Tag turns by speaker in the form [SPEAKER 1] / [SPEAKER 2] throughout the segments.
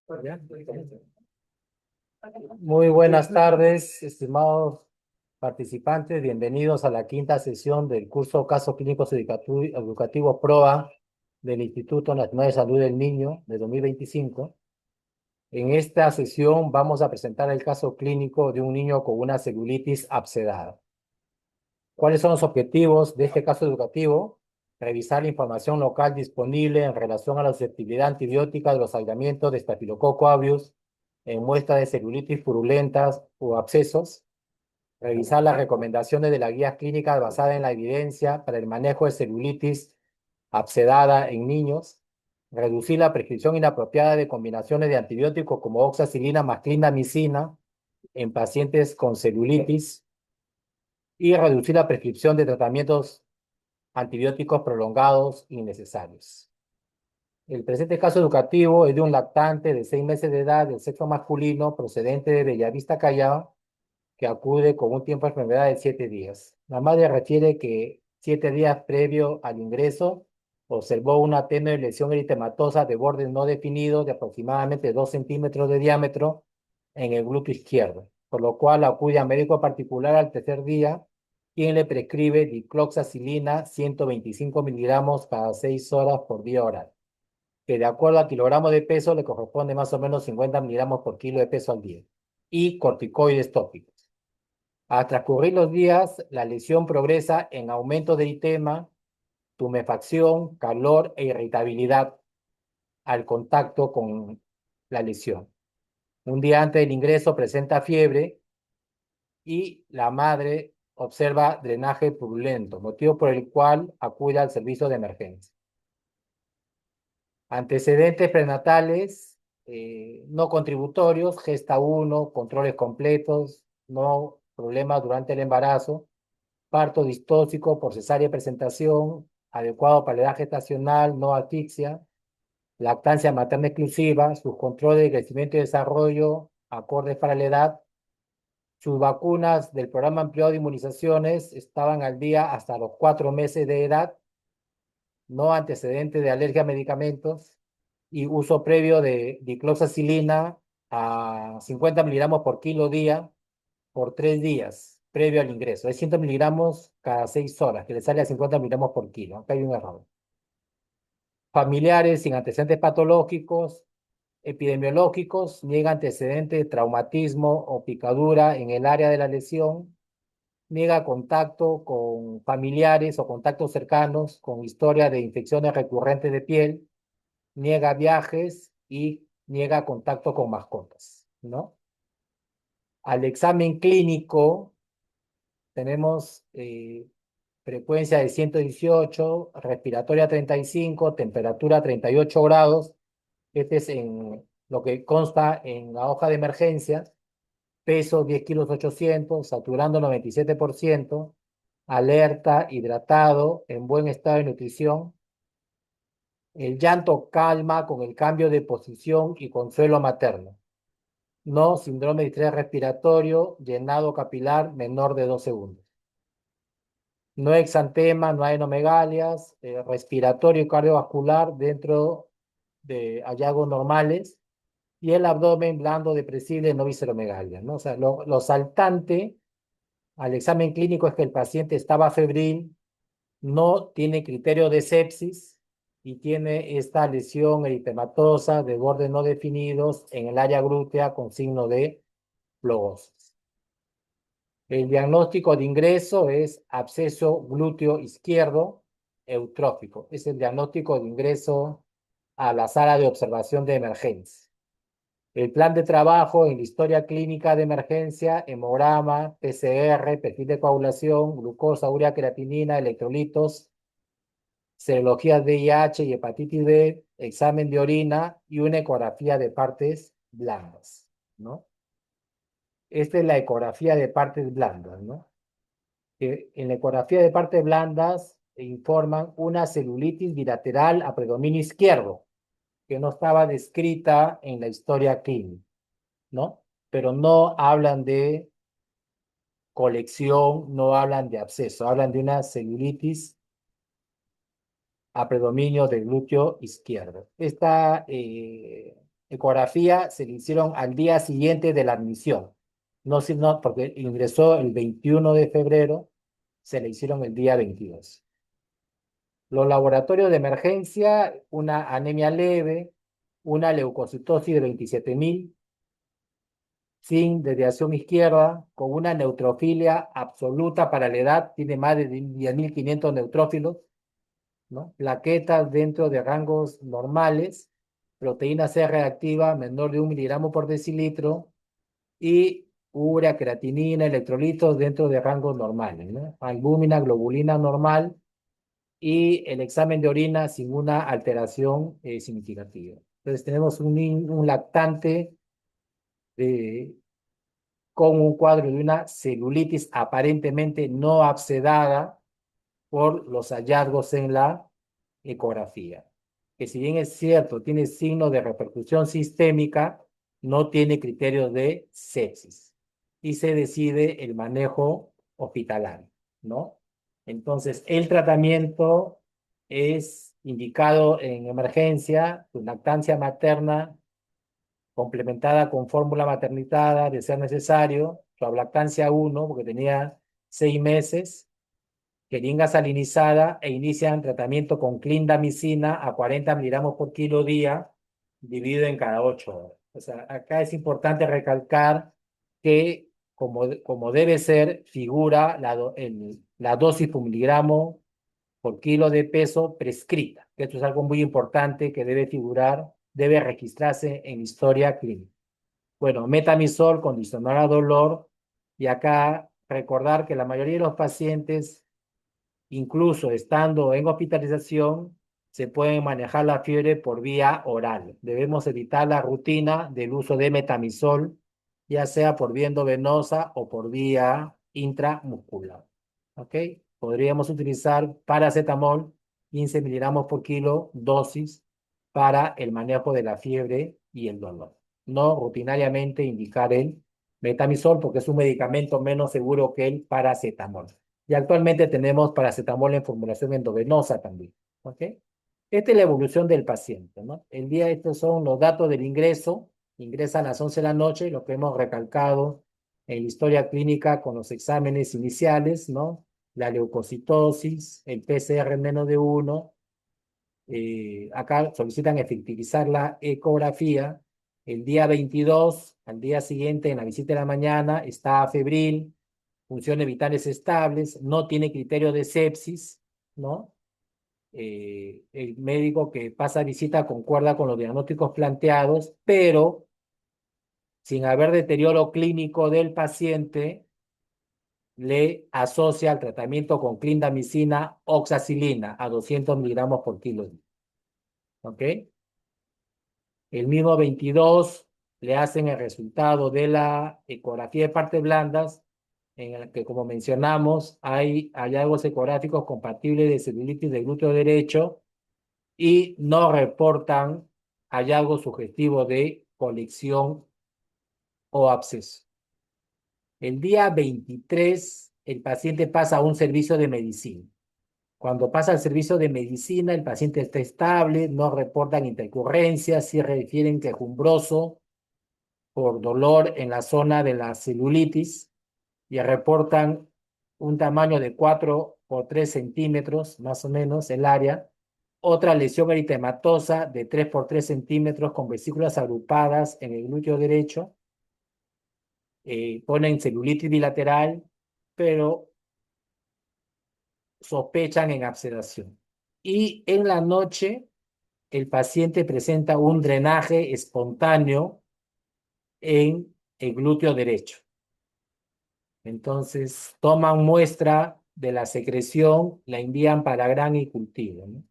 [SPEAKER 1] ¿Ya? Muy buenas tardes, estimados participantes. Bienvenidos a la quinta sesión del curso Casos Clínicos Educativos PROA del Instituto Nacional de Salud del Niño de 2025. En esta sesión vamos a presentar el caso clínico de un niño con una celulitis abscedada. ¿Cuáles son los objetivos de este caso educativo? Revisar la información local disponible en relación a la susceptibilidad antibiótica de los aislamientos de Staphylococcus aureus en muestras de celulitis purulentas o abscesos. Revisar las recomendaciones de la guía clínica basada en la evidencia para el manejo de celulitis abscedada en niños. Reducir la prescripción inapropiada de combinaciones de antibióticos como oxacilina más clindamicina en pacientes con celulitis y reducir la prescripción de tratamientos antibióticos prolongados innecesarios. El presente caso educativo es de un lactante de 6 meses de edad del sexo masculino procedente de Bellavista, Callao, que acude con un tiempo de enfermedad de 7 días. La madre refiere que 7 días previo al ingreso observó una tenue lesión eritematosa de borde no definido de aproximadamente 2 centímetros de diámetro en el glúteo izquierdo, por lo cual acude a médico particular al tercer día, quien le prescribe dicloxacilina 125 miligramos cada 6 horas por día oral, que de acuerdo al kilogramo de peso le corresponde más o menos 50 miligramos por kilo de peso al día, y corticoides tópicos. Al transcurrir los días, la lesión progresa en aumento de eritema, tumefacción, calor e irritabilidad al contacto con la lesión. Un día antes del ingreso presenta fiebre y la madre observa drenaje purulento, motivo por el cual acude al servicio de emergencia. Antecedentes prenatales no contributorios, gesta 1, controles completos, no problemas durante el embarazo, parto distóxico por cesárea de presentación, adecuado para la edad gestacional, no asfixia, lactancia materna exclusiva, sus controles de crecimiento y desarrollo acordes para la edad. Sus vacunas del programa ampliado de inmunizaciones estaban al día hasta los 4 meses de edad, no antecedentes de alergia a medicamentos y uso previo de dicloxacilina a 50 miligramos por kilo día por 3 días previo al ingreso. Es 100 miligramos cada 6 horas, que le sale a 50 miligramos por kilo. Acá hay un error. Familiares sin antecedentes patológicos, epidemiológicos, niega antecedente de traumatismo o picadura en el área de la lesión, niega contacto con familiares o contactos cercanos con historia de infecciones recurrentes de piel, niega viajes y niega contacto con mascotas, ¿no? Al examen clínico tenemos frecuencia de 118, respiratoria 35, temperatura 38 grados. Este es en lo que consta en la hoja de emergencias. Peso 10 kilos 800, saturando 97%, alerta, hidratado, en buen estado de nutrición. El llanto calma con el cambio de posición y consuelo materno. No síndrome de estrés respiratorio, llenado capilar menor de 2 segundos. No exantema, no adenomegalias, respiratorio y cardiovascular dentro de hallazgos normales, y el abdomen blando, depresible, no visceromegalia, ¿no? O sea, lo saltante al examen clínico es que el paciente estaba febril, no tiene criterio de sepsis y tiene esta lesión eritematosa de bordes no definidos en el área glútea con signo de flogosis. El diagnóstico de ingreso es absceso glúteo izquierdo eutrófico. Es el diagnóstico de ingreso a la sala de observación de emergencia. El plan de trabajo en la historia clínica de emergencia, hemograma, PCR, perfil de coagulación, glucosa, urea, creatinina, electrolitos, serologías VIH y hepatitis B, examen de orina y una ecografía de partes blandas, ¿no? Esta es la ecografía de partes blandas, ¿no? En la ecografía de partes blandas informan una celulitis bilateral a predominio izquierdo, que no estaba descrita en la historia clínica, ¿no? Pero no hablan de colección, no hablan de absceso, hablan de una celulitis a predominio del glúteo izquierdo. Esta ecografía se le hicieron al día siguiente de la admisión. No, sino porque ingresó el 21 de febrero, se le hicieron el día 22. Los laboratorios de emergencia, una anemia leve, una leucocitosis de 27.000, sin desviación izquierda, con una neutrofilia absoluta para la edad, tiene más de 10.500 neutrófilos, ¿no? Plaquetas dentro de rangos normales, proteína C reactiva menor de 1 miligramo por decilitro y urea, creatinina, electrolitos dentro de rangos normales, ¿no? Albúmina, globulina normal y el examen de orina sin una alteración significativa. Entonces tenemos un lactante de, con un cuadro de una celulitis aparentemente no abscedada por los hallazgos en la ecografía. Que si bien es cierto, tiene signos de repercusión sistémica, no tiene criterios de sepsis. Y se decide el manejo hospitalario, ¿no? Entonces, el tratamiento es indicado en emergencia, con lactancia materna complementada con fórmula maternizada, de ser necesario, lactancia 1, porque tenía 6 meses, jeringa salinizada e inician tratamiento con clindamicina a 40 miligramos por kilo día, dividido en cada 8 horas. O sea, acá es importante recalcar que, como debe ser, figura la dosis por miligramo por kilo de peso prescrita. Esto es algo muy importante que debe figurar, debe registrarse en historia clínica. Bueno, metamisol, condicionar a dolor, y acá recordar que la mayoría de los pacientes, incluso estando en hospitalización, se puede manejar la fiebre por vía oral. Debemos evitar la rutina del uso de metamisol, ya sea por vía endovenosa o por vía intramuscular. ¿Ok? Podríamos utilizar paracetamol, 15 miligramos por kilo, dosis, para el manejo de la fiebre y el dolor. No rutinariamente indicar el metamisol porque es un medicamento menos seguro que el paracetamol. Y actualmente tenemos paracetamol en formulación endovenosa también. ¿Ok? Esta es la evolución del paciente, ¿no? El día, estos son los datos del ingreso. Ingresa a las 11 de la noche, lo que hemos recalcado en la historia clínica con los exámenes iniciales, ¿no? La leucocitosis, el PCR menos de 1. Acá solicitan efectivizar la ecografía. El día 22, al día siguiente, en la visita de la mañana, está febril, funciones vitales estables, no tiene criterio de sepsis, ¿no? El médico que pasa visita concuerda con los diagnósticos planteados, pero sin haber deterioro clínico del paciente, le asocia al tratamiento con clindamicina oxacilina a 200 miligramos por kilo. ¿Ok? El mismo 22 le hacen el resultado de la ecografía de partes blandas, en el que, como mencionamos, hay hallazgos ecográficos compatibles de celulitis del glúteo derecho y no reportan hallazgos sugestivos de colección o absceso. El día 23, el paciente pasa a un servicio de medicina. Cuando pasa al servicio de medicina, el paciente está estable, no reportan intercurrencias, sí refieren quejumbroso por dolor en la zona de la celulitis y reportan un tamaño de 4 por 3 centímetros, más o menos, el área. Otra lesión eritematosa de 3 por 3 centímetros con vesículas agrupadas en el glúteo derecho. Ponen celulitis bilateral, pero sospechan en abscedación. Y en la noche, el paciente presenta un drenaje espontáneo en el glúteo derecho. Entonces, toman muestra de la secreción, la envían para gran y cultivo, ¿no?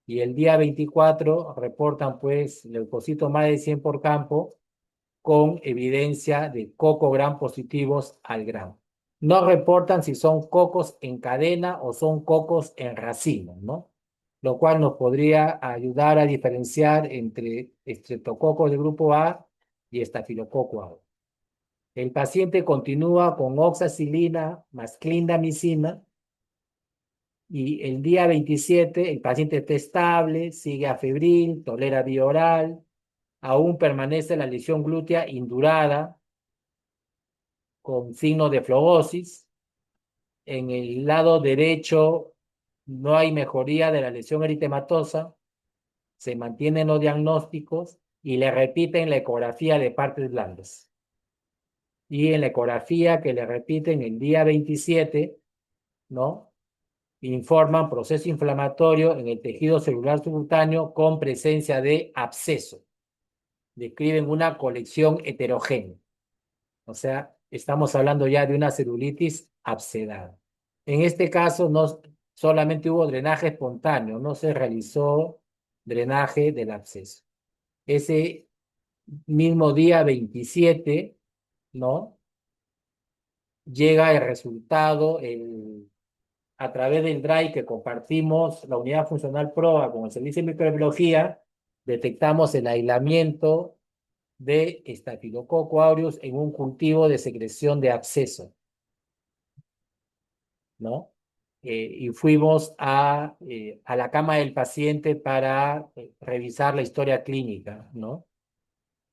[SPEAKER 1] Y el día 24 reportan, pues, leucocitos más de 100 por campo con evidencia de coco gram positivos al gramo. No reportan si son cocos en cadena o son cocos en racimo, ¿no? Lo cual nos podría ayudar a diferenciar entre estreptococos del grupo A y estafilococo A. El paciente continúa con oxacilina más clindamicina y el día 27 el paciente está estable, sigue afebril, tolera vía oral, aún permanece la lesión glútea indurada con signo de flebosis. En el lado derecho no hay mejoría de la lesión eritematosa, se mantienen los diagnósticos y le repiten la ecografía de partes blandas. Y en la ecografía que le repiten el día 27, ¿no? Informan proceso inflamatorio en el tejido celular subcutáneo con presencia de absceso. Describen una colección heterogénea. O sea, estamos hablando ya de una celulitis abscedada. En este caso, no solamente hubo drenaje espontáneo, no se realizó drenaje del absceso. Ese mismo día 27, ¿no? Llega el resultado a través del drive que compartimos la unidad funcional PROA con el servicio de microbiología, detectamos el aislamiento de Staphylococcus aureus en un cultivo de secreción de absceso, ¿no? Y fuimos a la cama del paciente para revisar la historia clínica, ¿no?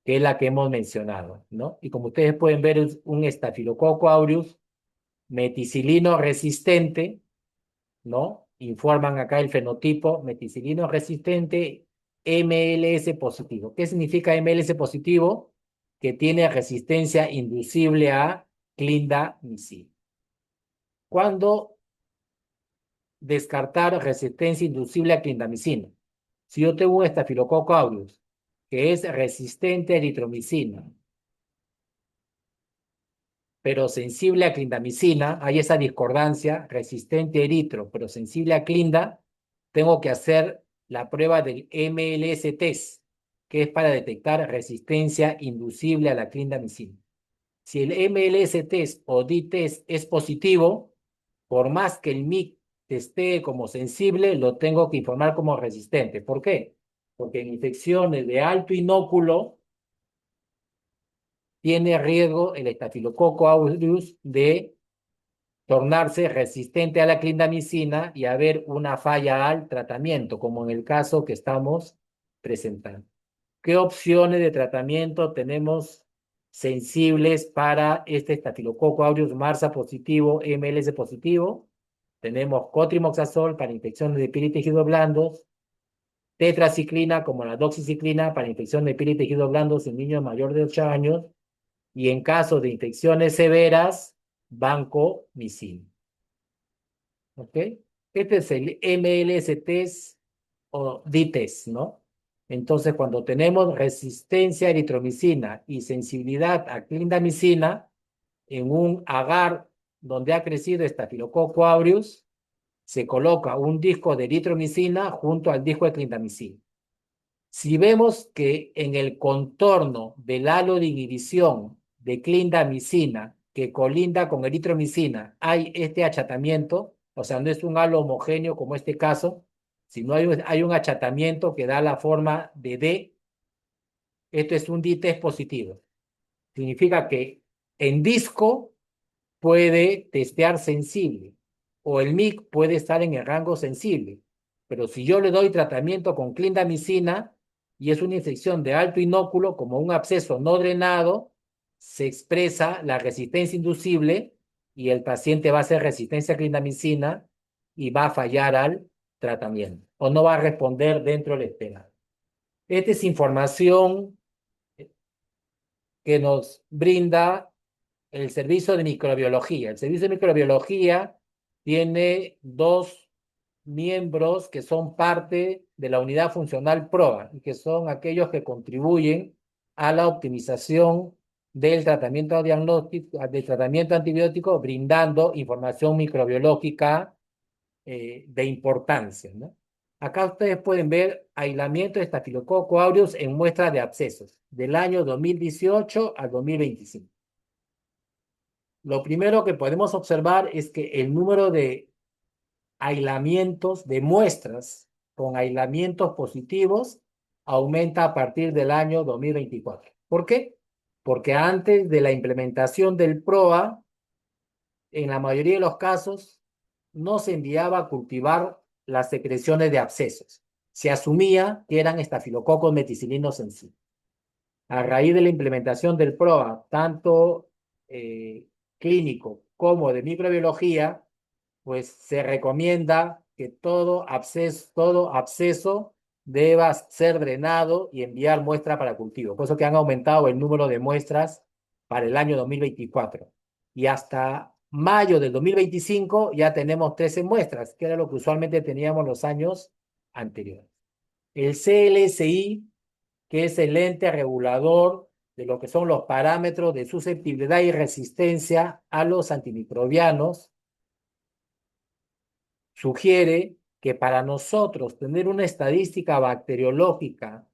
[SPEAKER 1] Que es la que hemos mencionado, ¿no? Y como ustedes pueden ver, es un Staphylococcus aureus meticilino resistente, ¿no? Informan acá el fenotipo meticilino resistente MLS positivo. ¿Qué significa MLS positivo? Que tiene resistencia inducible a clindamicina. ¿Cuándo descartar resistencia inducible a clindamicina? Si yo tengo un Staphylococcus aureus que es resistente a eritromicina, pero sensible a clindamicina, hay esa discordancia, resistente a eritro, pero sensible a clinda, tengo que hacer la prueba del MLS test, que es para detectar resistencia inducible a la clindamicina. Si el MLS test o D-test es positivo, por más que el MIC testee como sensible, lo tengo que informar como resistente. ¿Por qué? Porque en infecciones de alto inóculo, tiene riesgo el Staphylococcus aureus de tornarse resistente a la clindamicina y haber una falla al tratamiento, como en el caso que estamos presentando. ¿Qué opciones de tratamiento tenemos sensibles para este Staphylococcus aureus MARSA positivo, MLS positivo? Tenemos cotrimoxazol para infecciones de piel y tejidos blandos, tetraciclina como la doxiciclina para infección de piel y tejidos blandos en niños mayores de 8 años, y en caso de infecciones severas, vancomicina. ¿Ok? Este es el MLS test o D-test, ¿no? Entonces, cuando tenemos resistencia a eritromicina y sensibilidad a clindamicina en un agar donde ha crecido Staphylococcus aureus, se coloca un disco de eritromicina junto al disco de clindamicina. Si vemos que en el contorno del halo de inhibición de clindamicina que colinda con eritromicina hay este achatamiento, o sea, no es un halo homogéneo como este caso, sino hay un achatamiento que da la forma de D, esto es un D-test positivo. Significa que en disco puede testear sensible o el MIC puede estar en el rango sensible. Pero si yo le doy tratamiento con clindamicina y es una infección de alto inóculo, como un absceso no drenado, se expresa la resistencia inducible y el paciente va a hacer resistencia a clindamicina y va a fallar al tratamiento o no va a responder dentro del esperado. Esta es información que nos brinda el servicio de microbiología. El servicio de microbiología tiene dos miembros que son parte de la unidad funcional PROA y que son aquellos que contribuyen a la optimización del tratamiento diagnóstico, del tratamiento antibiótico, brindando información microbiológica de importancia, ¿no? Acá ustedes pueden ver aislamiento de Staphylococcus aureus en muestras de abscesos del año 2018 al 2025. Lo primero que podemos observar es que el número de aislamientos, de muestras con aislamientos positivos, aumenta a partir del año 2024. ¿Por qué? Porque antes de la implementación del PROA, en la mayoría de los casos, no se enviaba a cultivar las secreciones de abscesos. Se asumía que eran estafilococos meticilinos en sí. A raíz de la implementación del PROA, tanto clínico como de microbiología, pues se recomienda que todo absceso deba ser drenado y enviar muestra para cultivo. Por eso que han aumentado el número de muestras para el año 2024. Y hasta mayo del 2025 ya tenemos 13 muestras, que era lo que usualmente teníamos los años anteriores. El CLSI, que es el ente regulador de lo que son los parámetros de susceptibilidad y resistencia a los antimicrobianos, sugiere que para nosotros tener una estadística bacteriológica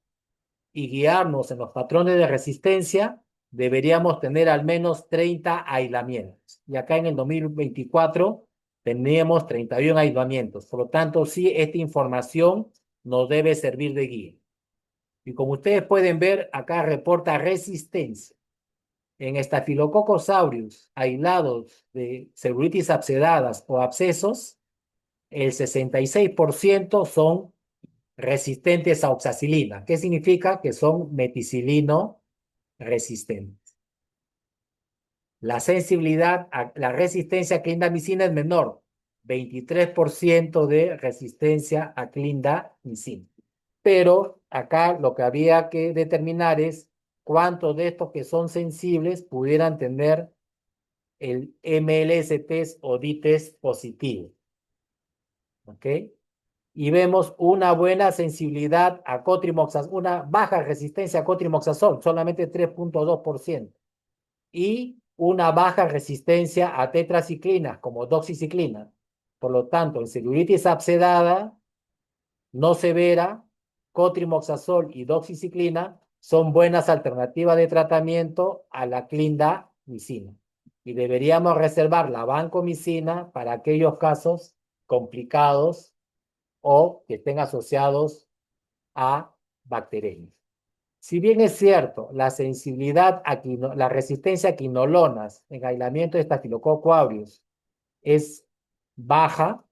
[SPEAKER 1] y guiarnos en los patrones de resistencia, deberíamos tener al menos 30 aislamientos. Y acá en el 2024 teníamos 31 aislamientos. Por lo tanto, sí, esta información nos debe servir de guía. Y como ustedes pueden ver, acá reporta resistencia. En Staphylococcus aureus aislados de celulitis abscedadas o abscesos, el 66% son resistentes a oxacilina. ¿Qué significa? Que son meticilino resistentes. La sensibilidad, la resistencia a clindamicina es menor, 23% de resistencia a clindamicina. Pero acá lo que había que determinar es cuántos de estos que son sensibles pudieran tener el MLS test o D-test positivo. ¿Ok? Y vemos una buena sensibilidad a cotrimoxazol, una baja resistencia a cotrimoxazol, solamente 3.2%, y una baja resistencia a tetraciclinas como doxiciclina. Por lo tanto, en celulitis abscedada no severa, cotrimoxazol y doxiciclina son buenas alternativas de tratamiento a la clindamicina. Y deberíamos reservar la vancomicina para aquellos casos complicados o que estén asociados a bacterias. Si bien es cierto, la sensibilidad la resistencia a quinolonas en aislamiento de Staphylococcus aureus es baja,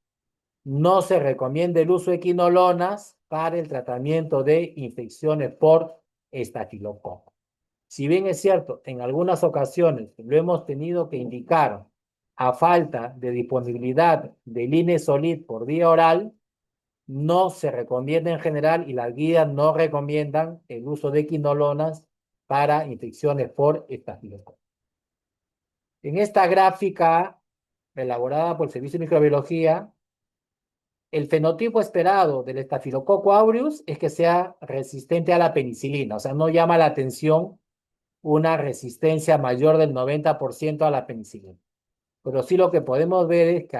[SPEAKER 1] no se recomienda el uso de quinolonas para el tratamiento de infecciones por estafilococo. Si bien es cierto, en algunas ocasiones lo hemos tenido que indicar a falta de disponibilidad de Linezolid por vía oral, no se recomienda en general y las guías no recomiendan el uso de quinolonas para infecciones por estafilococo. En esta gráfica elaborada por el Servicio de Microbiología, el fenotipo esperado del Staphylococcus aureus es que sea resistente a la penicilina, o sea, no llama la atención una resistencia mayor del 90% a la penicilina. Pero sí lo que podemos ver es que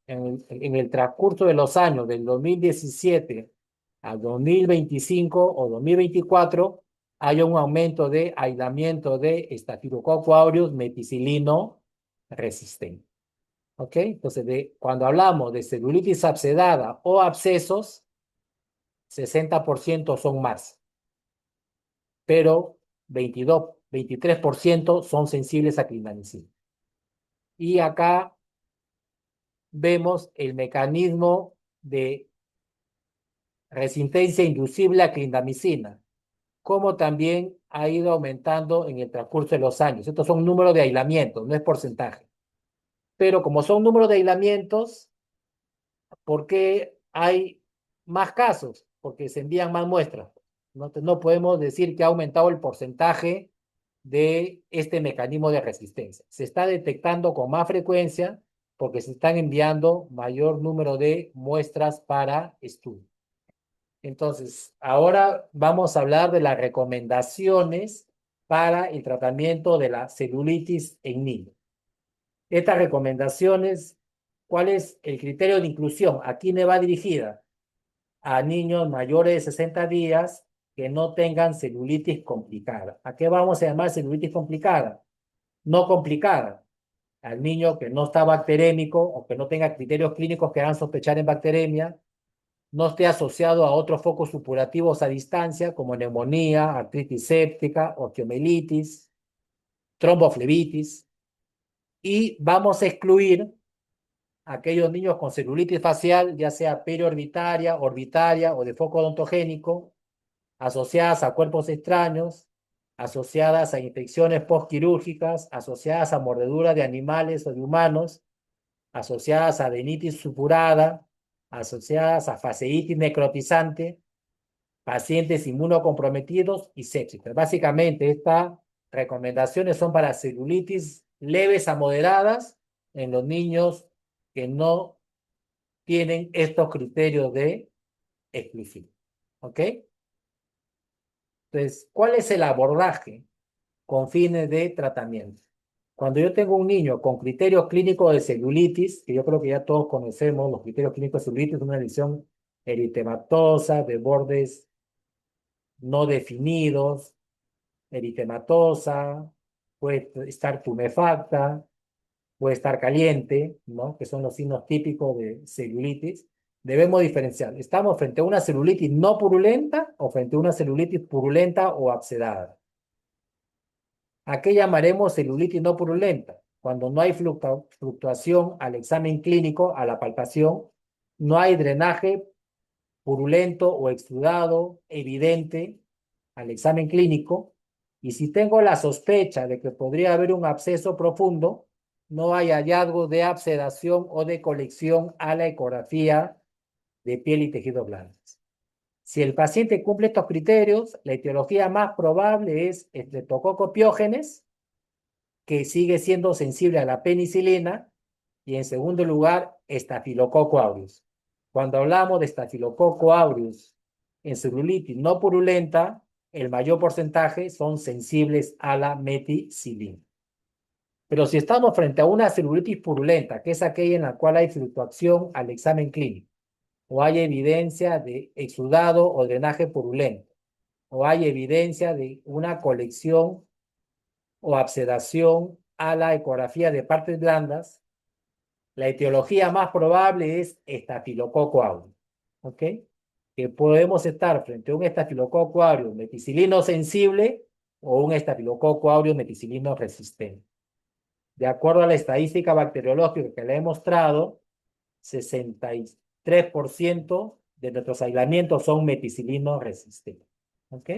[SPEAKER 1] en el transcurso de los años, del 2017 al 2025 o 2024, hay un aumento de aislamiento de Staphylococcus aureus meticilino resistente. ¿Ok? Entonces, cuando hablamos de celulitis abscedada o abscesos, 60% son más, pero 23% son sensibles a clindamicina. Y acá vemos el mecanismo de resistencia inducible a clindamicina, como también ha ido aumentando en el transcurso de los años. Estos son números de aislamientos, no es porcentaje. Pero como son números de aislamientos, ¿por qué hay más casos? Porque se envían más muestras. No podemos decir que ha aumentado el porcentaje de este mecanismo de resistencia. Se está detectando con más frecuencia porque se están enviando mayor número de muestras para estudio. Entonces, ahora vamos a hablar de las recomendaciones para el tratamiento de la celulitis en niños. Estas recomendaciones, ¿cuál es el criterio de inclusión? ¿A quién le va dirigida? A niños mayores de 60 días que no tengan celulitis complicada. ¿A qué vamos a llamar celulitis complicada? No complicada. Al niño que no está bacterémico o que no tenga criterios clínicos que hagan sospechar en bacteremia, no esté asociado a otros focos supurativos a distancia como neumonía, artritis séptica, osteomelitis, tromboflebitis. Y vamos a excluir aquellos niños con celulitis facial, ya sea periorbitaria, orbitaria o de foco odontogénico, asociadas a cuerpos extraños, asociadas a infecciones postquirúrgicas, asociadas a mordedura de animales o de humanos, asociadas a adenitis supurada, asociadas a fasciitis necrotizante, pacientes inmunocomprometidos y sepsis. Básicamente, estas recomendaciones son para celulitis leves a moderadas en los niños que no tienen estos criterios de exclusión. ¿Ok? Entonces, ¿cuál es el abordaje con fines de tratamiento? Cuando yo tengo un niño con criterios clínicos de celulitis, que yo creo que ya todos conocemos los criterios clínicos de celulitis, una lesión eritematosa de bordes no definidos, eritematosa, puede estar tumefacta, puede estar caliente, ¿no? Que son los signos típicos de celulitis. Debemos diferenciar. ¿Estamos frente a una celulitis no purulenta o frente a una celulitis purulenta o abscedada? ¿A qué llamaremos celulitis no purulenta? Cuando no hay fluctuación al examen clínico, a la palpación, no hay drenaje purulento o exudado evidente al examen clínico, y si tengo la sospecha de que podría haber un absceso profundo, no hay hallazgo de abscedación o de colección a la ecografía de piel y tejidos blandos. Si el paciente cumple estos criterios, la etiología más probable es Streptococcus pyogenes, que sigue siendo sensible a la penicilina, y en segundo lugar, Staphylococcus aureus. Cuando hablamos de Staphylococcus aureus en celulitis no purulenta, el mayor porcentaje son sensibles a la meticilina. Pero si estamos frente a una celulitis purulenta, que es aquella en la cual hay fluctuación al examen clínico, o hay evidencia de exudado o drenaje purulento, o hay evidencia de una colección o abscedación a la ecografía de partes blandas, la etiología más probable es Staphylococcus aureus. ¿Ok? Que podemos estar frente a un Staphylococcus aureus meticilino sensible o un Staphylococcus aureus meticilino resistente. De acuerdo a la estadística bacteriológica que le he mostrado, 63% de nuestros aislamientos son meticilinos resistentes. ¿Ok?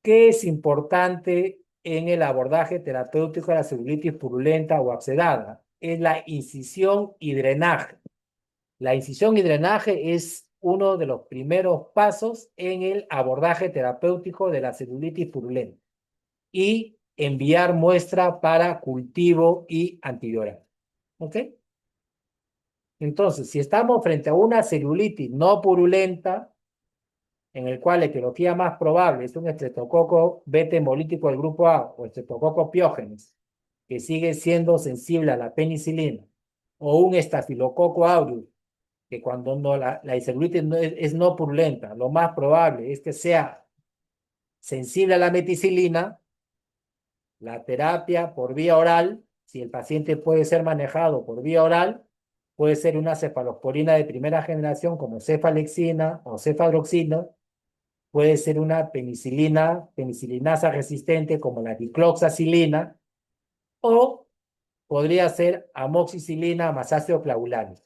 [SPEAKER 1] ¿Qué es importante en el abordaje terapéutico de la celulitis purulenta o abscedada? Es la incisión y drenaje. La incisión y drenaje es uno de los primeros pasos en el abordaje terapéutico de la celulitis purulenta. Y enviar muestra para cultivo y antiviral. ¿Ok? Entonces, si estamos frente a una celulitis no purulenta, en el cual la etiología más probable es un estreptococo beta hemolítico del grupo A o estreptococo piógenes, que sigue siendo sensible a la penicilina, o un estafilococo aureus, que cuando no, la celulitis no es no purulenta, lo más probable es que sea sensible a la meticilina, la terapia por vía oral, si el paciente puede ser manejado por vía oral, puede ser una cefalosporina de primera generación como cefalexina o cefadroxina, puede ser una penicilinasa resistente como la dicloxacilina, o podría ser amoxicilina más ácido clavulánico.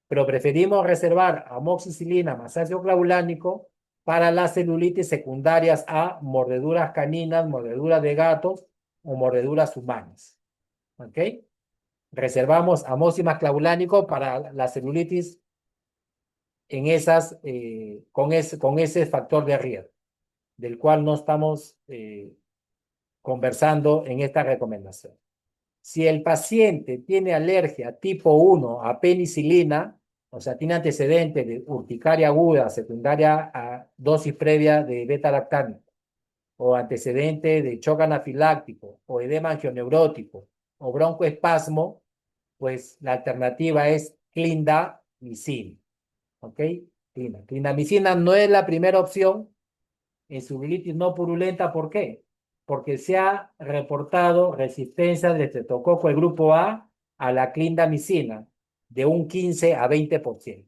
[SPEAKER 1] Pero preferimos reservar amoxicilina más ácido clavulánico para las celulitis secundarias a mordeduras caninas, mordeduras de gatos o mordeduras humanas. ¿Ok? Reservamos amoxicilina más clavulánico para la celulitis en esas, con ese factor de riesgo, del cual no estamos conversando en esta recomendación. Si el paciente tiene alergia tipo 1 a penicilina, o sea, tiene antecedentes de urticaria aguda secundaria a dosis previa de beta-lactámico, o antecedente de shock anafiláctico, o edema angioneurótico, o broncoespasmo, pues la alternativa es clindamicina. ¿Ok? Clindamicina no es la primera opción en celulitis no purulenta. ¿Por qué? Porque se ha reportado resistencia del estreptococo del grupo a la clindamicina de un 15 a 20%.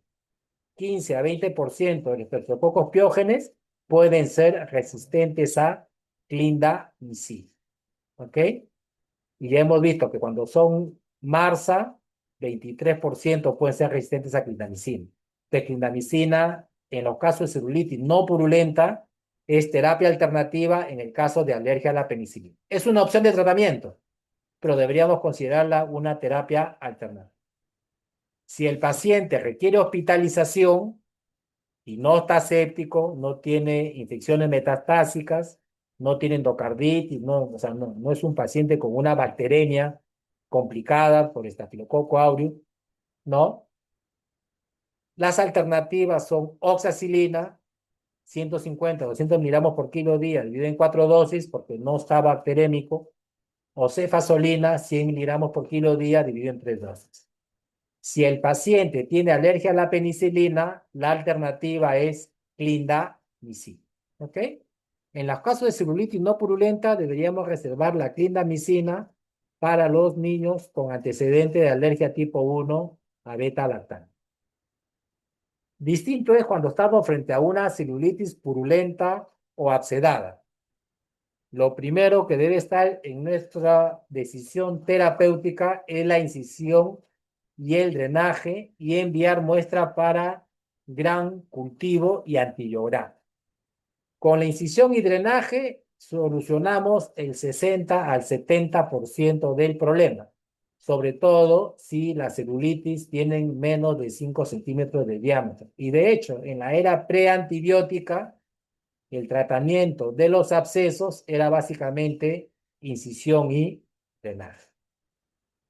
[SPEAKER 1] 15 a 20% de los estreptococos piógenes pueden ser resistentes a clindamicina. ¿Ok? Y ya hemos visto que cuando son MARSA, 23% pueden ser resistentes a clindamicina. De clindamicina, en los casos de celulitis no purulenta, es terapia alternativa en el caso de alergia a la penicilina. Es una opción de tratamiento, pero deberíamos considerarla una terapia alternativa. Si el paciente requiere hospitalización y no está séptico, no tiene infecciones metastásicas, no tiene endocarditis, no, o sea, no es un paciente con una bacteremia complicada por Staphylococcus aureus, ¿no? Las alternativas son oxacilina, 150, 200 miligramos por kilo día, dividido en 4 dosis porque no está bacterémico, o cefazolina, 100 miligramos por kilo día, dividido en 3 dosis. Si el paciente tiene alergia a la penicilina, la alternativa es clindamicina. ¿Ok? En los casos de celulitis no purulenta, deberíamos reservar la clindamicina para los niños con antecedente de alergia tipo 1 a beta-lactano. Distinto es cuando estamos frente a una celulitis purulenta o abscedada. Lo primero que debe estar en nuestra decisión terapéutica es la incisión y el drenaje y enviar muestra para gran cultivo y antillograr. Con la incisión y drenaje solucionamos el 60 al 70% del problema, sobre todo si las celulitis tienen menos de 5 centímetros de diámetro. Y de hecho, en la era preantibiótica, el tratamiento de los abscesos era básicamente incisión y drenaje.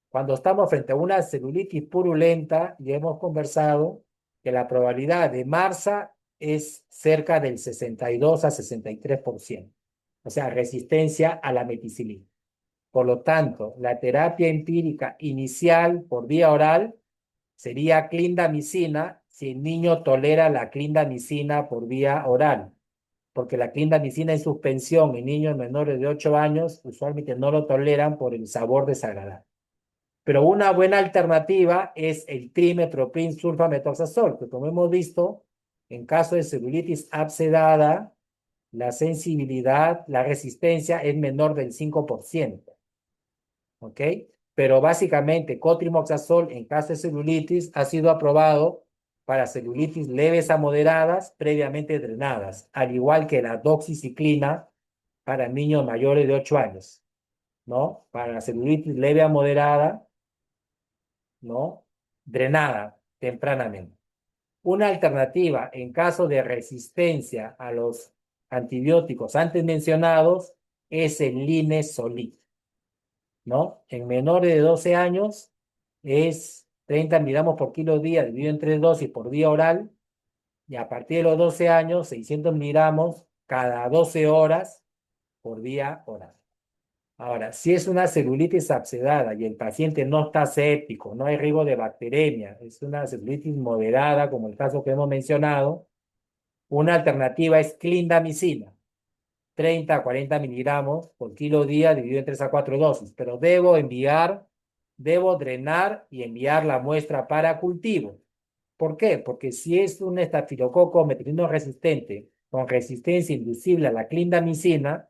[SPEAKER 1] Cuando estamos frente a una celulitis purulenta, ya hemos conversado que la probabilidad de MARSA es cerca del 62 a 63%, o sea, resistencia a la meticilina. Por lo tanto, la terapia empírica inicial por vía oral sería clindamicina si el niño tolera la clindamicina por vía oral, porque la clindamicina en suspensión en niños menores de 8 años usualmente no lo toleran por el sabor desagradable. Pero una buena alternativa es el trimestoprim sulfamethoxazol, que como hemos visto, en caso de celulitis abscedada, la sensibilidad, la resistencia es menor del 5%. ¿Ok? Pero básicamente cotrimoxazol en caso de celulitis ha sido aprobado para celulitis leves a moderadas previamente drenadas, al igual que la doxiciclina para niños mayores de 8 años, ¿no? Para la celulitis leve a moderada, ¿no? Drenada tempranamente. Una alternativa en caso de resistencia a los antibióticos antes mencionados es el linezolid, ¿no? En menores de 12 años es 30 miligramos por kilo día dividido en 3 dosis por vía oral, y a partir de los 12 años 600 miligramos cada 12 horas por vía oral. Ahora, si es una celulitis abscedada y el paciente no está séptico, no hay riesgo de bacteremia, es una celulitis moderada, como el caso que hemos mencionado, una alternativa es clindamicina, 30 a 40 miligramos por kilo día dividido en 3 a 4 dosis, pero debo drenar y enviar la muestra para cultivo. ¿Por qué? Porque si es un estafilococo metilino resistente con resistencia inducible a la clindamicina,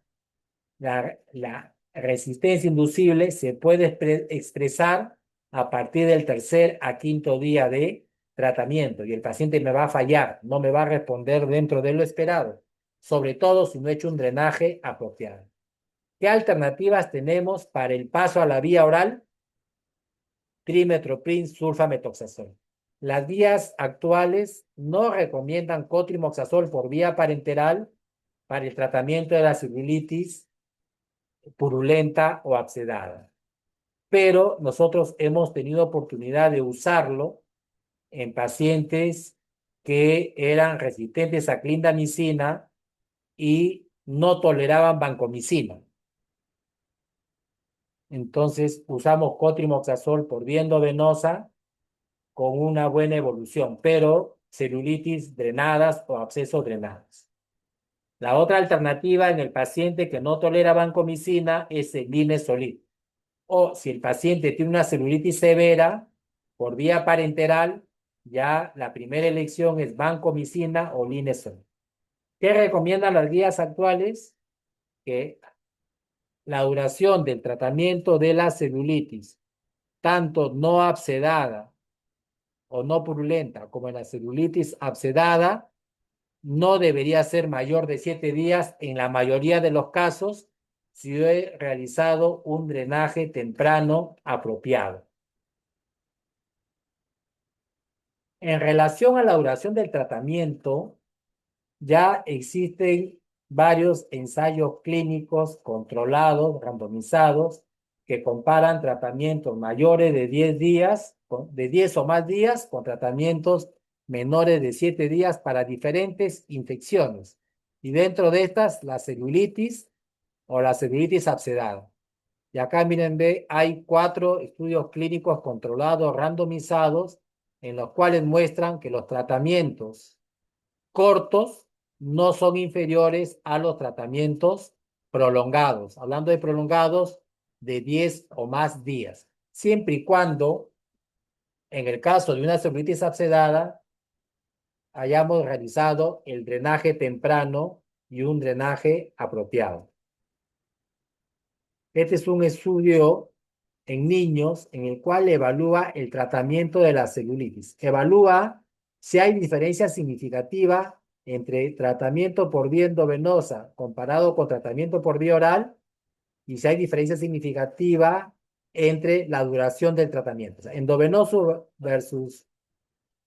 [SPEAKER 1] la resistencia inducible se puede expresar a partir del tercer a quinto día de tratamiento y el paciente me va a fallar, no me va a responder dentro de lo esperado, sobre todo si no he hecho un drenaje apropiado. ¿Qué alternativas tenemos para el paso a la vía oral? Trimestoprim sulfamethoxazol. Las vías actuales no recomiendan cotrimoxazol por vía parenteral para el tratamiento de la celulitis purulenta o abscedada. Pero nosotros hemos tenido oportunidad de usarlo en pacientes que eran resistentes a clindamicina y no toleraban vancomicina. Entonces usamos cotrimoxazol por vía endovenosa con una buena evolución, pero celulitis drenadas o abscesos drenados. La otra alternativa en el paciente que no tolera vancomicina es el linezolid. O si el paciente tiene una celulitis severa, por vía parenteral, ya la primera elección es vancomicina o linezolid. ¿Qué recomiendan las guías actuales? Que la duración del tratamiento de la celulitis, tanto no abscedada o no purulenta como en la celulitis abscedada, no debería ser mayor de 7 días en la mayoría de los casos si he realizado un drenaje temprano apropiado. En relación a la duración del tratamiento, ya existen varios ensayos clínicos controlados, randomizados, que comparan tratamientos mayores de 10 días, de 10 o más días, con tratamientos menores de 7 días para diferentes infecciones. Y dentro de estas, la celulitis o la celulitis abscedada. Y acá miren, ve, hay 4 estudios clínicos controlados, randomizados, en los cuales muestran que los tratamientos cortos no son inferiores a los tratamientos prolongados. Hablando de prolongados, de 10 o más días. Siempre y cuando, en el caso de una celulitis abscedada, hayamos realizado el drenaje temprano y un drenaje apropiado. Este es un estudio en niños en el cual evalúa el tratamiento de la celulitis. Evalúa si hay diferencia significativa entre tratamiento por vía endovenosa comparado con tratamiento por vía oral y si hay diferencia significativa entre la duración del tratamiento. O sea, endovenoso versus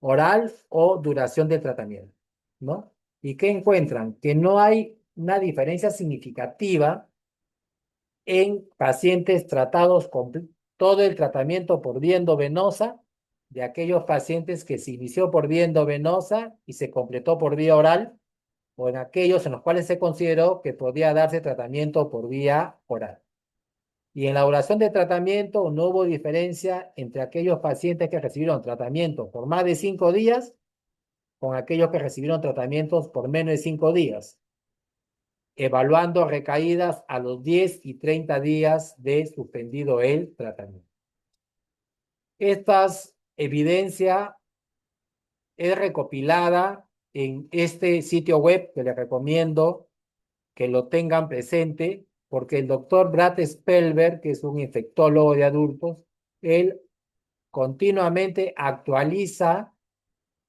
[SPEAKER 1] oral o duración del tratamiento, ¿no? ¿Y qué encuentran? Que no hay una diferencia significativa en pacientes tratados con todo el tratamiento por vía endovenosa, de aquellos pacientes que se inició por vía endovenosa y se completó por vía oral, o en aquellos en los cuales se consideró que podía darse tratamiento por vía oral. Y en la duración de tratamiento no hubo diferencia entre aquellos pacientes que recibieron tratamiento por más de 5 días con aquellos que recibieron tratamientos por menos de 5 días, evaluando recaídas a los 10 y 30 días de suspendido el tratamiento. Esta evidencia es recopilada en este sitio web que les recomiendo que lo tengan presente, porque el doctor Brad Spellberg, que es un infectólogo de adultos, él continuamente actualiza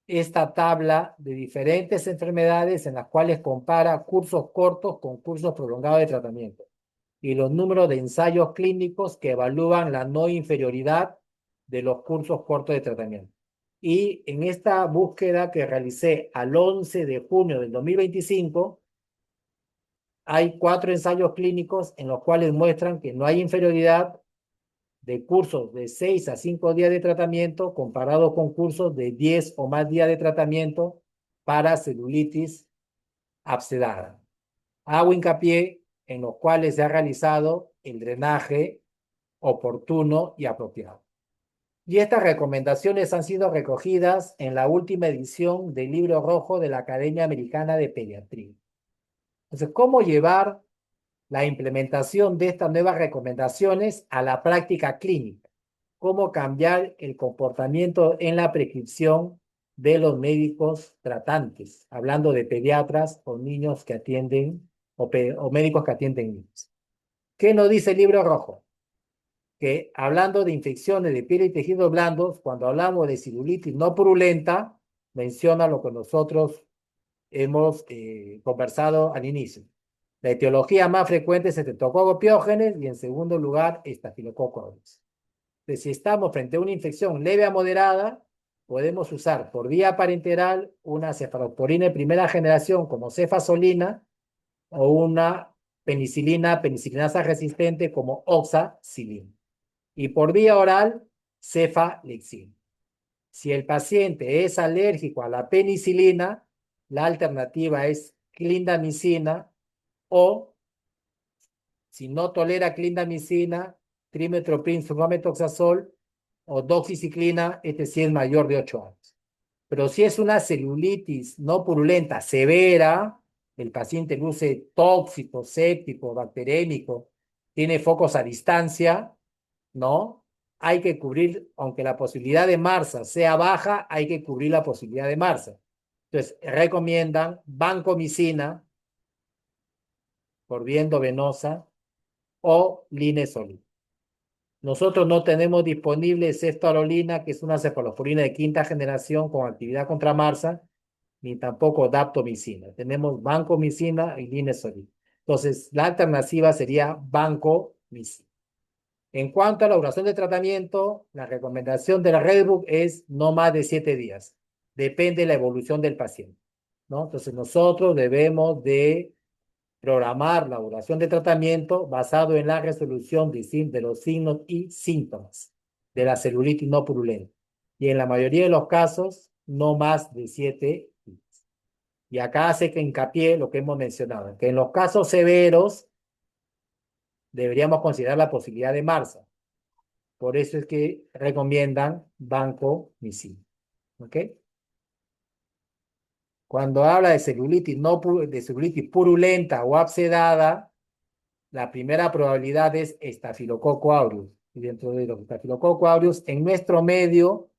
[SPEAKER 1] esta tabla de diferentes enfermedades en las cuales compara cursos cortos con cursos prolongados de tratamiento y los números de ensayos clínicos que evalúan la no inferioridad de los cursos cortos de tratamiento. Y en esta búsqueda que realicé al 11 de junio del 2025, hay 4 ensayos clínicos en los cuales muestran que no hay inferioridad de cursos de 6 a 5 días de tratamiento comparado con cursos de 10 o más días de tratamiento para celulitis abscedada. Hago hincapié en los cuales se ha realizado el drenaje oportuno y apropiado. Y estas recomendaciones han sido recogidas en la última edición del Libro Rojo de la Academia Americana de Pediatría. Entonces, ¿cómo llevar la implementación de estas nuevas recomendaciones a la práctica clínica? ¿Cómo cambiar el comportamiento en la prescripción de los médicos tratantes? Hablando de pediatras o niños que atienden o médicos que atienden niños. ¿Qué nos dice el Libro Rojo? Que hablando de infecciones de piel y tejidos blandos, cuando hablamos de celulitis no purulenta, menciona lo que nosotros hemos conversado al inicio. La etiología más frecuente es Streptococcus pyogenes y en segundo lugar Staphylococcus aureus. Entonces, si estamos frente a una infección leve a moderada, podemos usar por vía parenteral una cefalosporina de primera generación como cefazolina o una penicilinasa resistente como oxacilina. Y por vía oral, cefalexina. Si el paciente es alérgico a la penicilina, la alternativa es clindamicina o, si no tolera clindamicina, trimethoprim sulfametoxazol o doxiciclina, este sí es mayor de 8 años. Pero si es una celulitis no purulenta severa, el paciente luce tóxico, séptico, bacterémico, tiene focos a distancia, ¿no? Hay que cubrir, aunque la posibilidad de MARSA sea baja, hay que cubrir la posibilidad de MARSA. Entonces, recomiendan vancomicina por vía endovenosa o linesol. Nosotros no tenemos disponible ceftarolina, que es una cefalosporina de quinta generación con actividad contra MARSA, ni tampoco daptomicina. Tenemos vancomicina y linezolid. Entonces, la alternativa sería vancomicina. En cuanto a la duración de tratamiento, la recomendación de la Redbook es no más de 7 días. Depende de la evolución del paciente, ¿no? Entonces, nosotros debemos de programar la duración de tratamiento basado en la resolución de los signos y síntomas de la celulitis no purulenta. Y en la mayoría de los casos, no más de 7 días. Y acá hace que hincapié lo que hemos mencionado, que en los casos severos deberíamos considerar la posibilidad de MARSA. Por eso es que recomiendan vancomicina. ¿Ok? Cuando habla de celulitis, de celulitis purulenta o abscedada, la primera probabilidad es Staphylococcus aureus. Y dentro de los Staphylococcus aureus, en nuestro medio,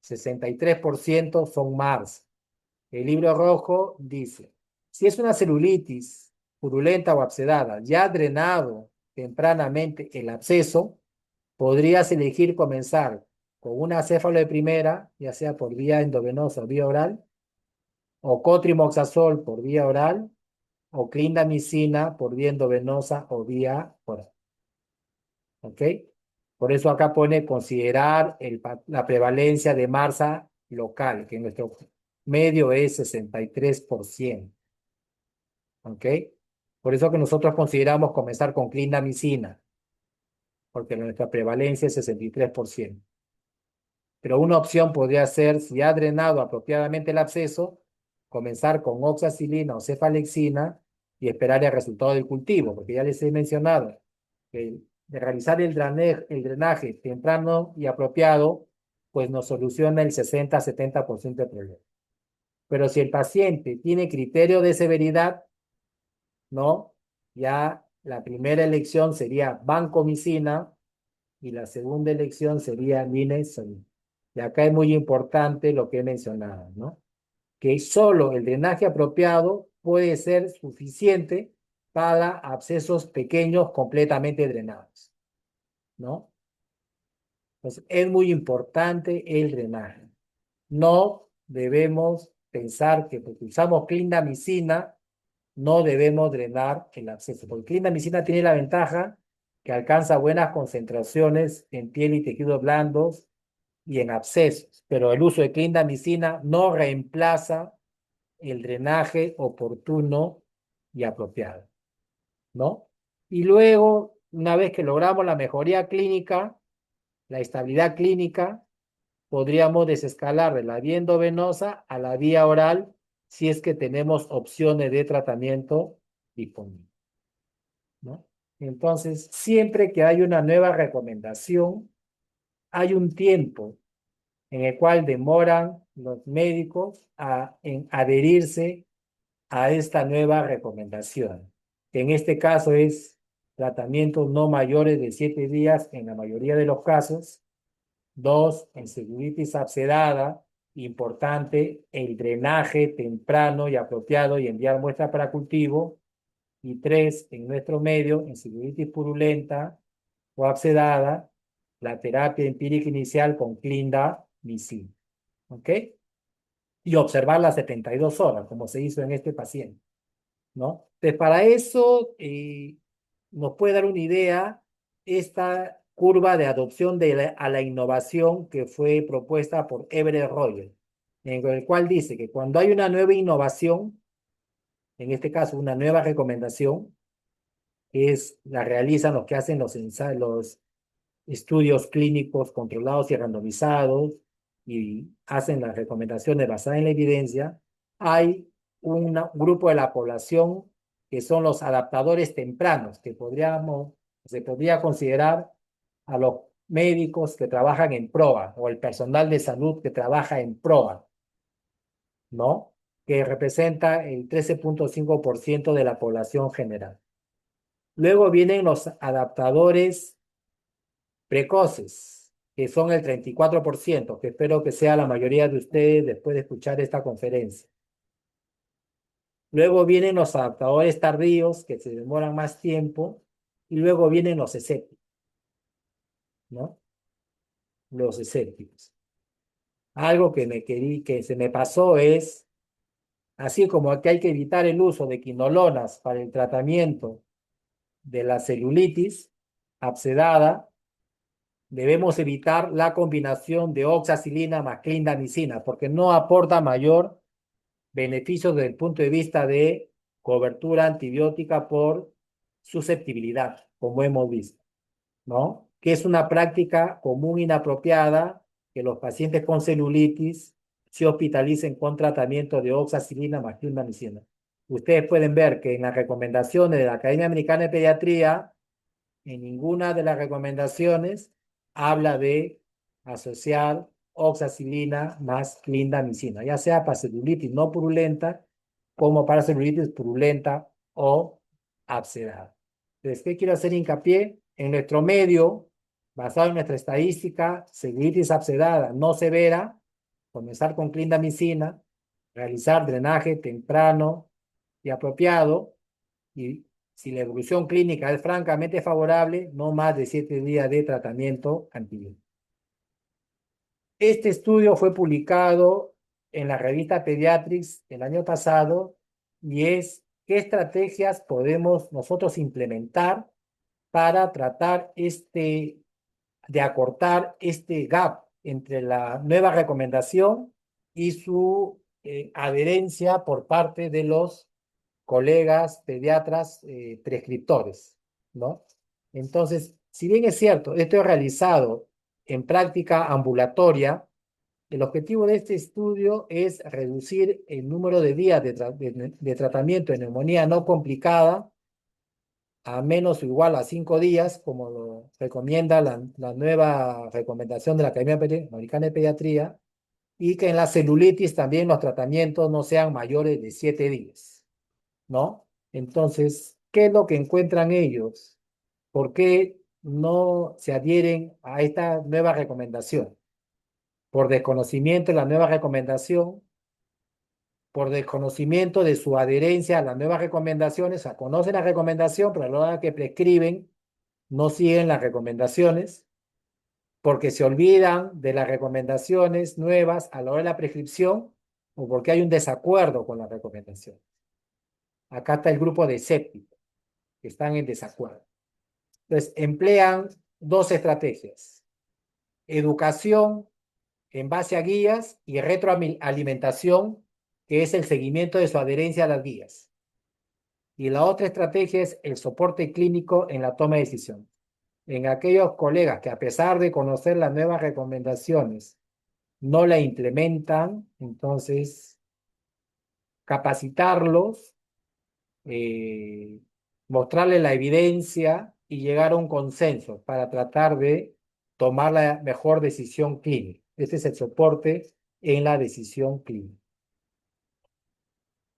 [SPEAKER 1] 63% son MARS. El libro rojo dice, si es una celulitis purulenta o abscedada, ya drenado tempranamente el absceso, podrías elegir comenzar con una acéfalo de primera, ya sea por vía endovenosa o vía oral, o cotrimoxazol por vía oral, o clindamicina por vía endovenosa o vía oral. ¿Ok? Por eso acá pone considerar la prevalencia de MARSA local, que en nuestro medio es 63%. ¿Ok? Por eso que nosotros consideramos comenzar con clindamicina, porque nuestra prevalencia es 63%. Pero una opción podría ser, si ha drenado apropiadamente el absceso, comenzar con oxacilina o cefalexina y esperar el resultado del cultivo, porque ya les he mencionado que de realizar el drenaje temprano y apropiado, pues nos soluciona el 60-70% del problema. Pero si el paciente tiene criterio de severidad, ¿no? Ya la primera elección sería vancomicina y la segunda elección sería linezolid. Y acá es muy importante lo que he mencionado, ¿no? Que solo el drenaje apropiado puede ser suficiente para abscesos pequeños completamente drenados, ¿no? Entonces, es muy importante el drenaje. No debemos pensar que porque usamos clindamicina, no debemos drenar el absceso. Porque clindamicina tiene la ventaja que alcanza buenas concentraciones en piel y tejidos blandos y en abscesos, pero el uso de clindamicina no reemplaza el drenaje oportuno y apropiado, ¿no? Y luego, una vez que logramos la mejoría clínica, la estabilidad clínica, podríamos desescalar de la vía endovenosa a la vía oral si es que tenemos opciones de tratamiento disponibles, ¿no? Entonces, siempre que hay una nueva recomendación, hay un tiempo en el cual demoran los médicos en adherirse a esta nueva recomendación, que en este caso es tratamientos no mayores de 7 días en la mayoría de los casos. 2, en celulitis abscedada, importante el drenaje temprano y apropiado y enviar muestras para cultivo. Y 3, en nuestro medio, en celulitis purulenta o abscedada, la terapia empírica inicial con clindamicina. ¿Ok? Y observar las 72 horas, como se hizo en este paciente, ¿no? Entonces, para eso nos puede dar una idea esta curva de adopción a la innovación que fue propuesta por Everett Roger, en el cual dice que cuando hay una nueva innovación, en este caso una nueva recomendación, la realizan los que hacen los ensayos, los estudios clínicos controlados y randomizados y hacen las recomendaciones basadas en la evidencia, hay un grupo de la población que son los adaptadores tempranos, que se podría considerar a los médicos que trabajan en PROA o el personal de salud que trabaja en PROA, ¿no? Que representa el 13.5% de la población general. Luego vienen los adaptadores precoces, que son el 34%, que espero que sea la mayoría de ustedes después de escuchar esta conferencia. Luego vienen los adaptadores tardíos, que se demoran más tiempo, y luego vienen los escépticos, ¿no? Los escépticos. Algo que se me pasó es así como que hay que evitar el uso de quinolonas para el tratamiento de la celulitis abscedada, debemos evitar la combinación de oxacilina más clindamicina, porque no aporta mayor beneficio desde el punto de vista de cobertura antibiótica por susceptibilidad, como hemos visto, ¿no? Que es una práctica común inapropiada que los pacientes con celulitis se hospitalicen con tratamiento de oxacilina más clindamicina. Ustedes pueden ver que en las recomendaciones de la Academia Americana de Pediatría, en ninguna de las recomendaciones habla de asociar oxacilina más clindamicina, ya sea para celulitis no purulenta como para celulitis purulenta o abscedada. Entonces, ¿qué quiero hacer hincapié? En nuestro medio, basado en nuestra estadística, celulitis abscedada no severa, comenzar con clindamicina, realizar drenaje temprano y apropiado, y si la evolución clínica es francamente favorable, no más de 7 días de tratamiento antibiótico. Este estudio fue publicado en la revista Pediatrics el año pasado y es qué estrategias podemos nosotros implementar para tratar de acortar este gap entre la nueva recomendación y su adherencia por parte de los colegas pediatras prescriptores, ¿no? Entonces, si bien es cierto, esto es realizado en práctica ambulatoria, el objetivo de este estudio es reducir el número de días de tratamiento de neumonía no complicada a menos o igual a 5 días, como lo recomienda la nueva recomendación de la Academia Americana de Pediatría, y que en la celulitis también los tratamientos no sean mayores de 7 días. ¿No? Entonces, ¿qué es lo que encuentran ellos? ¿Por qué no se adhieren a esta nueva recomendación? Por desconocimiento de la nueva recomendación, por desconocimiento de su adherencia a las nuevas recomendaciones, o sea, conocen la recomendación, pero a la hora que prescriben, no siguen las recomendaciones, porque se olvidan de las recomendaciones nuevas a la hora de la prescripción, o porque hay un desacuerdo con la recomendación. Acá está el grupo de escépticos, que están en desacuerdo. Entonces, emplean dos estrategias: educación en base a guías y retroalimentación, que es el seguimiento de su adherencia a las guías. Y la otra estrategia es el soporte clínico en la toma de decisión. En aquellos colegas que, a pesar de conocer las nuevas recomendaciones, no la implementan, entonces capacitarlos, eh, mostrarle la evidencia y llegar a un consenso para tratar de tomar la mejor decisión clínica. Este es el soporte en la decisión clínica.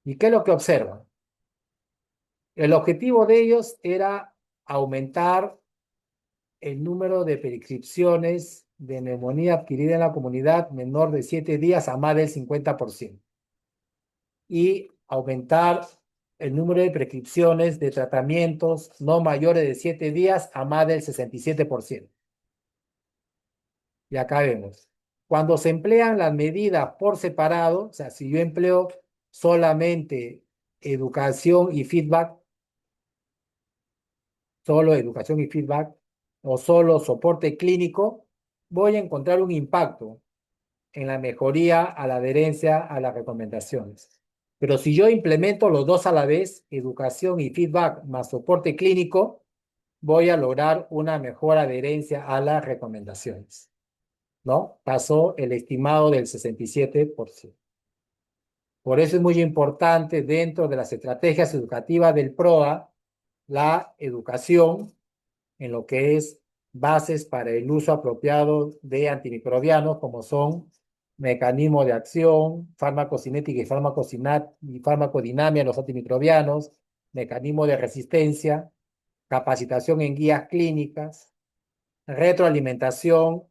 [SPEAKER 1] ¿Y qué es lo que observan? El objetivo de ellos era aumentar el número de prescripciones de neumonía adquirida en la comunidad menor de 7 días a más del 50%. Y aumentar el número de prescripciones de tratamientos no mayores de 7 días a más del 67%. Y acá vemos, cuando se emplean las medidas por separado, o sea, si yo empleo solamente educación y feedback, solo educación y feedback, o solo soporte clínico, voy a encontrar un impacto en la mejoría a la adherencia a las recomendaciones. Pero si yo implemento los dos a la vez, educación y feedback más soporte clínico, voy a lograr una mejor adherencia a las recomendaciones, ¿no? Pasó el estimado del 67%. Por eso es muy importante dentro de las estrategias educativas del PROA la educación en lo que es bases para el uso apropiado de antimicrobianos, como son mecanismo de acción, farmacocinética y farmacodinamia de los antimicrobianos, mecanismo de resistencia, capacitación en guías clínicas, retroalimentación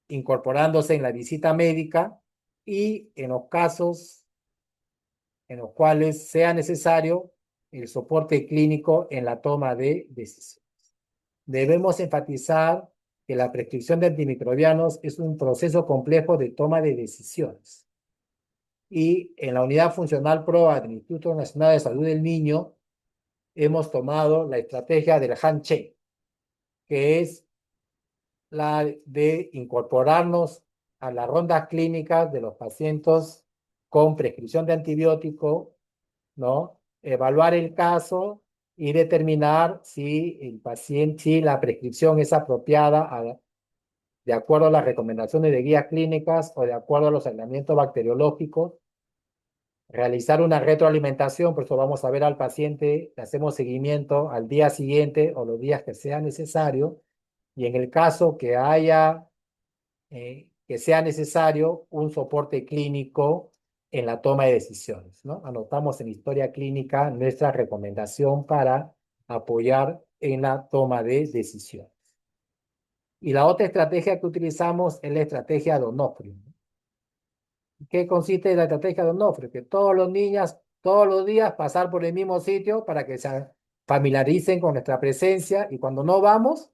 [SPEAKER 1] incorporándose en la visita médica y en los casos en los cuales sea necesario el soporte clínico en la toma de decisiones. Debemos enfatizar que la prescripción de antimicrobianos es un proceso complejo de toma de decisiones. Y en la unidad funcional PROA del Instituto Nacional de Salud del Niño hemos tomado la estrategia del handshake, que es la de incorporarnos a las rondas clínicas de los pacientes con prescripción de antibiótico, ¿no? Evaluar el caso y determinar si el paciente, si la prescripción es apropiada de acuerdo a las recomendaciones de guías clínicas o de acuerdo a los aislamientos bacteriológicos, realizar una retroalimentación, por eso vamos a ver al paciente, le hacemos seguimiento al día siguiente o los días que sea necesario, y en el caso que sea necesario un soporte clínico en la toma de decisiones, ¿no? Anotamos en historia clínica nuestra recomendación para apoyar en la toma de decisiones. Y la otra estrategia que utilizamos es la estrategia de Onofre. ¿Qué consiste la estrategia de Onofre? Que todos los niños, todos los días, pasar por el mismo sitio para que se familiaricen con nuestra presencia y cuando no vamos,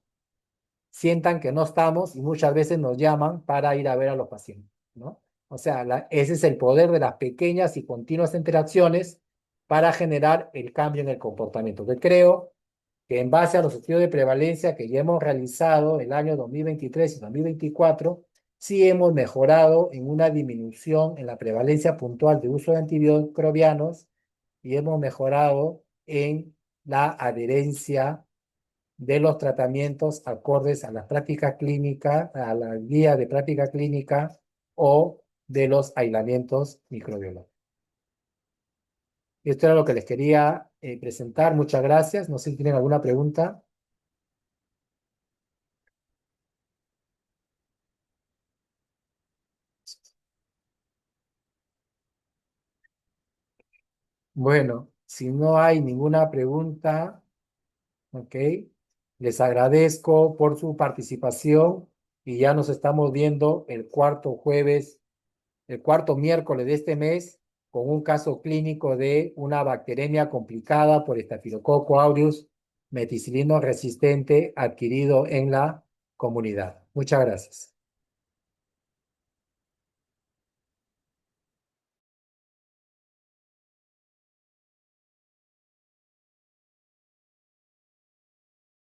[SPEAKER 1] sientan que no estamos y muchas veces nos llaman para ir a ver a los pacientes, ¿no? O sea, ese es el poder de las pequeñas y continuas interacciones para generar el cambio en el comportamiento, que creo que en base a los estudios de prevalencia que ya hemos realizado el año 2023 y 2024, sí hemos mejorado en una disminución en la prevalencia puntual de uso de antimicrobianos y hemos mejorado en la adherencia de los tratamientos acordes a las prácticas clínicas, a la guía de práctica clínica o de los aislamientos microbiológicos. Esto era lo que les quería presentar. Muchas gracias. No sé si tienen alguna pregunta. Bueno, si no hay ninguna pregunta, ok, les agradezco por su participación y ya nos estamos viendo el cuarto miércoles de este mes con un caso clínico de una bacteremia complicada por Staphylococcus aureus meticilino resistente adquirido en la comunidad. Muchas gracias.